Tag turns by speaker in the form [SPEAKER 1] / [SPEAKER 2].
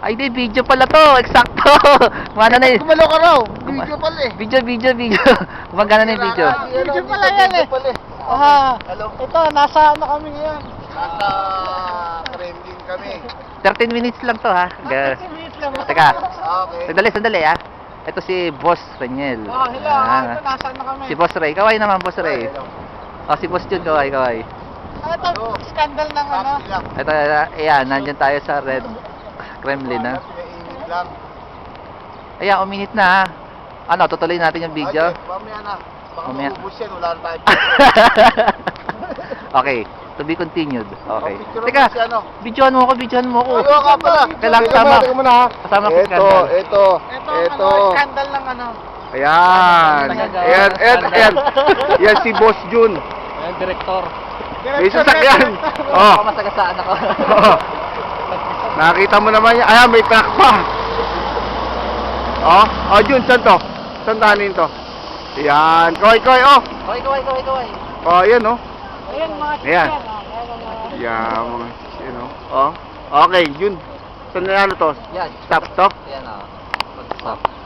[SPEAKER 1] Ay, di, video pala to. Eksakto. Gumana na yun.
[SPEAKER 2] Gumalo ka raw. Video pala eh.
[SPEAKER 1] Video. Gumagana na yung video.
[SPEAKER 2] Video pala yan eh. Hello. Ito, nasa ano kami ngayon? Nasa Kremlin kami.
[SPEAKER 1] 13 minutes lang to, ha?
[SPEAKER 2] 30 minutes lang.
[SPEAKER 1] Teka.
[SPEAKER 2] Okay.
[SPEAKER 1] Sandali, ha? Ito si Boss Reniel.
[SPEAKER 2] Oh, hello. Ito, nasa ano kami?
[SPEAKER 1] Si Boss Ray. Kaway naman, Boss Ray. Oh, si Boss Jun, kaway.
[SPEAKER 2] Ito, scandal ng ano?
[SPEAKER 1] Ito, ayan, nandyan tayo sa Red Kremlin, ha?
[SPEAKER 2] Mainit lang.
[SPEAKER 1] Ayan, uminit na, ha? Ano, tutuloy natin yung video?
[SPEAKER 2] Mamaya na. Baka
[SPEAKER 1] Mamaya.
[SPEAKER 2] maubos yan. Wala na tayo.
[SPEAKER 1] Okay, to be continued. Okay.
[SPEAKER 2] Picture
[SPEAKER 1] Teka,
[SPEAKER 2] mo si ano?
[SPEAKER 1] videohan mo ako.
[SPEAKER 2] Ano ka pala?
[SPEAKER 1] Kailangan kasama. Kasama ko scandal.
[SPEAKER 2] Ito. Ano, scandal ng ano?
[SPEAKER 3] Ayan. Ayan. Yan si Boss Jun.
[SPEAKER 1] Ayan, director.
[SPEAKER 3] May sasakyan. Oh.
[SPEAKER 1] Masagasaan ako.
[SPEAKER 3] Oh. Nakita mo naman yan. Ayan, may truck pa. Oh, Jun, saan to? Saan tahanin to? Ayan. Kaway, oh.
[SPEAKER 1] Kaway.
[SPEAKER 3] Oh, ayan, oh.
[SPEAKER 2] Ayan, mga
[SPEAKER 3] Ayan.
[SPEAKER 2] teacher.
[SPEAKER 3] Ayan, mga, oh. Okay, Jun. Saan na ano to?
[SPEAKER 1] Yan.
[SPEAKER 3] Stop to?
[SPEAKER 1] Yan, Stop.